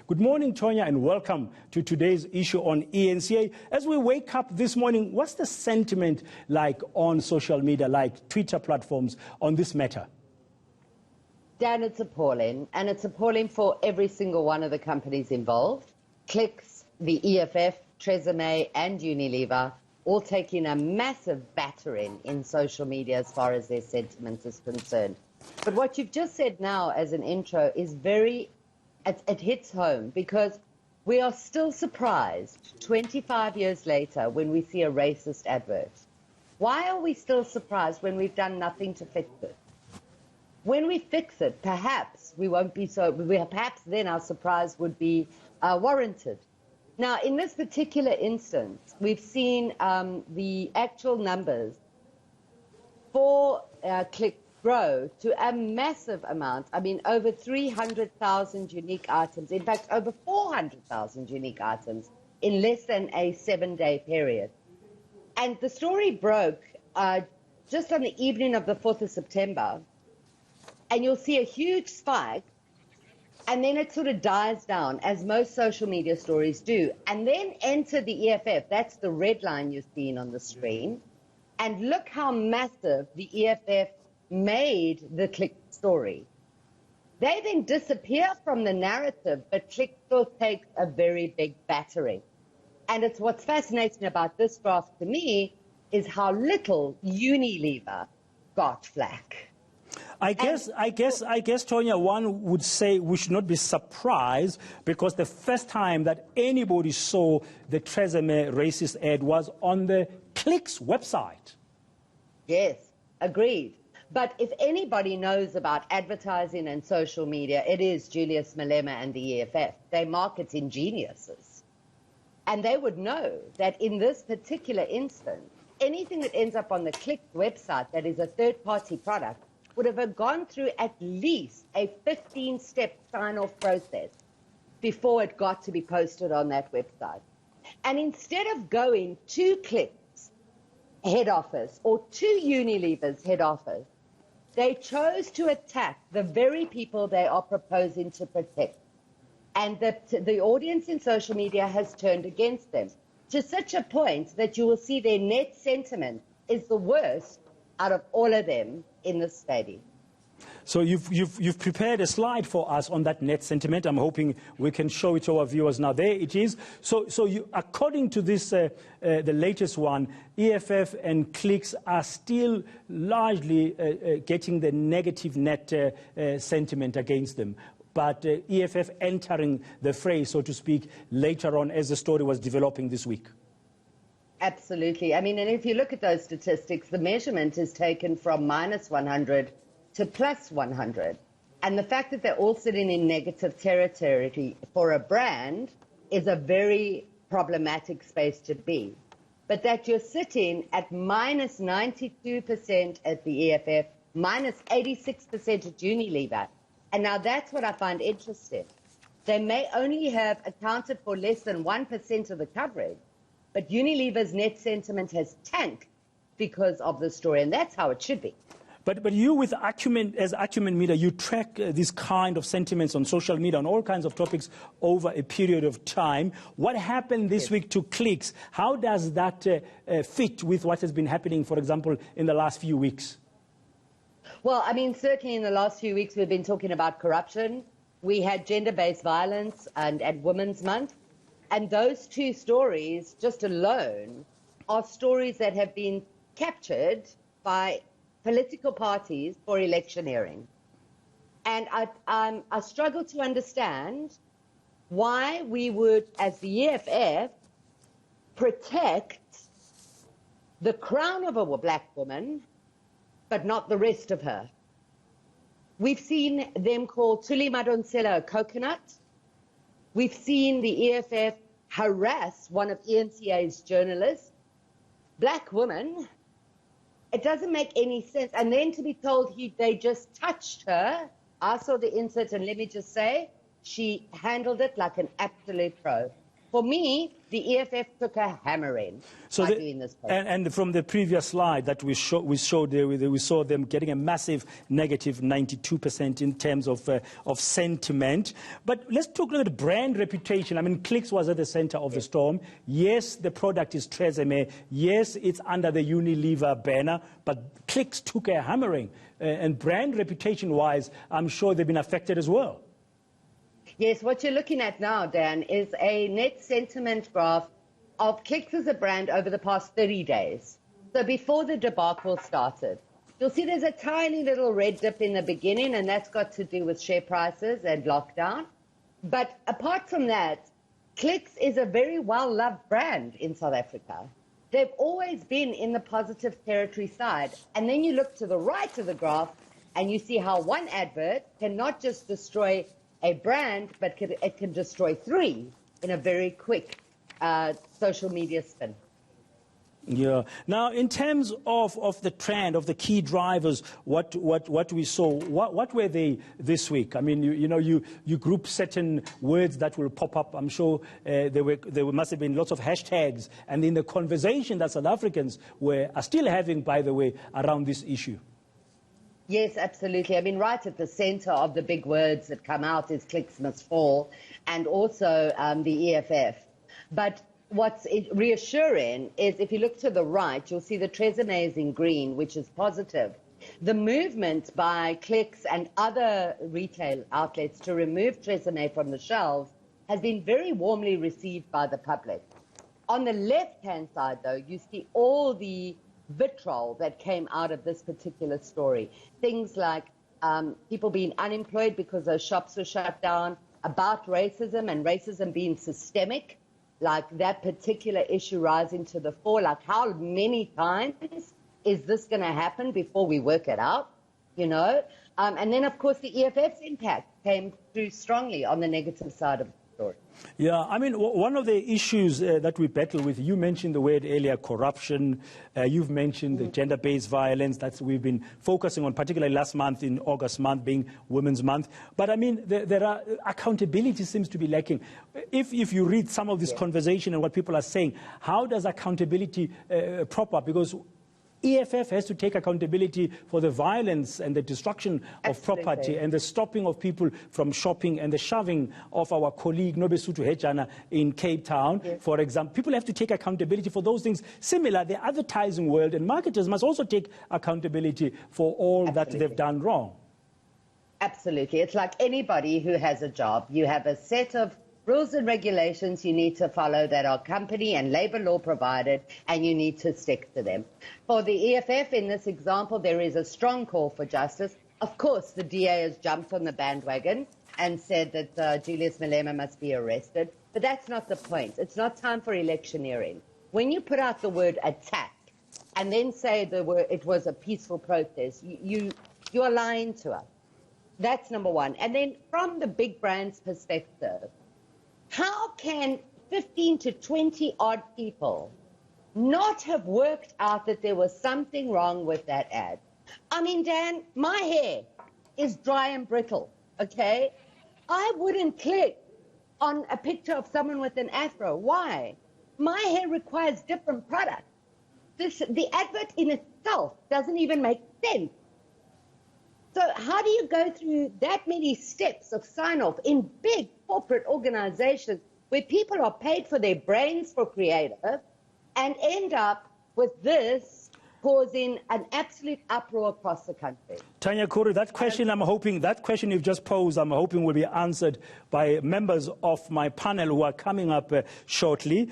Good morning, Tonya, and welcome to today's issue on ENCA. As we wake up this morning, what's the sentiment like on social media, like Twitter platforms, on this matter? Dan, it's appalling, and it's appalling for every single one of the companies involved. Clicks, the EFF, Tresemme, and Unilever, all taking a massive battering in social media as far as their sentiment is concerned. But what you've just said now as an intro is it hits home, because we are still surprised 25 years later when we see a racist advert. Why are we still surprised when we've done nothing to fix it? When we fix it, perhaps we won't be perhaps then our surprise would be warranted. Now, in this particular instance, we've seen the actual numbers for clicks grow to a massive amount. I mean, over 300,000 unique items, in fact, over 400,000 unique items in less than a 7-day period. And the story broke just on the evening of the 4th of September, and you'll see a huge spike, and then it sort of dies down, as most social media stories do. And then enter the EFF, that's the red line you're seeing on the screen, and look how massive the EFF made the Click story. They then disappear from the narrative, but Click still takes a very big battering. And it's what's fascinating about this graph to me is how little Unilever got flack. I guess, Tonya, one would say we should not be surprised, because the first time that anybody saw the Tresemme racist ad was on the Click's website. Yes, agreed. But if anybody knows about advertising and social media, it is Julius Malema and the EFF. They're marketing geniuses. And they would know that in this particular instance, anything that ends up on the Click website that is a third-party product would have gone through at least a 15-step sign-off process before it got to be posted on that website. And instead of going to Click's head office or to Unilever's head office, they chose to attack the very people they are proposing to protect. And the audience in social media has turned against them to such a point that you will see their net sentiment is the worst out of all of them in this study. So you've prepared a slide for us on that net sentiment. I'm hoping we can show it to our viewers now. There it is. So according to this, the latest one, EFF and Clicks are still largely getting the negative net sentiment against them. But EFF entering the fray, so to speak, later on as the story was developing this week. Absolutely. I mean, and if you look at those statistics, the measurement is taken from minus 100 to plus 100. And the fact that they're all sitting in negative territory for a brand is a very problematic space to be. But that you're sitting at minus 92% at the EFF, minus 86% at Unilever. And now that's what I find interesting. They may only have accounted for less than 1% of the coverage, but Unilever's net sentiment has tanked because of the story, and that's how it should be. But you, with Acumen, as Acumen Media, you track these kind of sentiments on social media on all kinds of topics over a period of time. What happened this week to Clicks? How does that fit with what has been happening, for example, in the last few weeks? Well, I mean, certainly in the last few weeks we've been talking about corruption. We had gender-based violence and Women's Month. And those two stories, just alone, are stories that have been captured by political parties for electioneering. And I struggle to understand why we would, as the EFF, protect the crown of a black woman, but not the rest of her. We've seen them call Tuli Madonsela a coconut. We've seen the EFF harass one of ENCA's journalists. Black woman. It doesn't make any sense. And then to be told they just touched her. I saw the insert, and let me just say, she handled it like an absolute pro. for me, the EFF took a hammering by doing this post. And from the previous slide that we showed there, we saw them getting a massive negative 92% in terms of sentiment. But let's talk a little bit brand reputation. I mean, Clicks was at the center of the storm. Yes, the product is Tresemme. Yes, it's under the Unilever banner, but Clicks took a hammering. And brand reputation-wise, I'm sure they've been affected as well. Yes, what you're looking at now, Dan, is a net sentiment graph of Clicks as a brand over the past 30 days. So before the debacle started, you'll see there's a tiny little red dip in the beginning, and that's got to do with share prices and lockdown. But apart from that, Clicks is a very well-loved brand in South Africa. They've always been in the positive territory side. And then you look to the right of the graph, and you see how one advert can not just destroy a brand, but it can destroy three in a very quick social media spin. Yeah. Now, in terms of the trend, of the key drivers, what we saw, what were they this week? I mean, you group certain words that will pop up. I'm sure there must have been lots of hashtags, and in the conversation that South Africans are still having, by the way, around this issue. Yes, absolutely. I mean, right at the center of the big words that come out is Clicks must fall, and also the EFF. But what's reassuring is if you look to the right, you'll see the Tresemme is in green, which is positive. The movement by Clicks and other retail outlets to remove Tresemme from the shelves has been very warmly received by the public. On the left-hand side, though, you see all the vitriol that came out of this particular story. Things like people being unemployed because those shops were shut down, about racism and racism being systemic, like that particular issue rising to the fore, like how many times is this going to happen before we work it out, And then, of course, the EFF's impact came through strongly on the negative side of the story. Yeah, I mean, one of the issues that we battle with, you mentioned the word earlier, corruption. You've mentioned the gender-based violence that we've been focusing on, particularly last month in August month being Women's Month. But I mean, accountability seems to be lacking. If you read some of this conversation and what people are saying, how does accountability prop up? Because EFF has to take accountability for the violence and the destruction of property and the stopping of people from shopping and the shoving of our colleague Nobesutu Hejana in Cape Town, for example. People have to take accountability for those things. Similar, the advertising world and marketers must also take accountability for all that they've done wrong. Absolutely. It's like anybody who has a job. You have a set of rules and regulations you need to follow that are company and labor law provided, and you need to stick to them. For the EFF, in this example, there is a strong call for justice. Of course, the DA has jumped on the bandwagon and said that Julius Malema must be arrested. But that's not the point. It's not time for electioneering. When you put out the word attack and then say it was a peaceful protest, you are lying to us. That's number one. And then from the big brand's perspective, how can 15 to 20 odd people not have worked out that there was something wrong with that ad? I mean, Dan, my hair is dry and brittle, okay? I wouldn't click on a picture of someone with an afro. Why? My hair requires different products. The advert in itself doesn't even make sense. So how do you go through that many steps of sign-off in big corporate organizations where people are paid for their brains for creative and end up with this causing an absolute uproar across the country? Tanya Khuri, that question you've just posed, I'm hoping will be answered by members of my panel who are coming up shortly.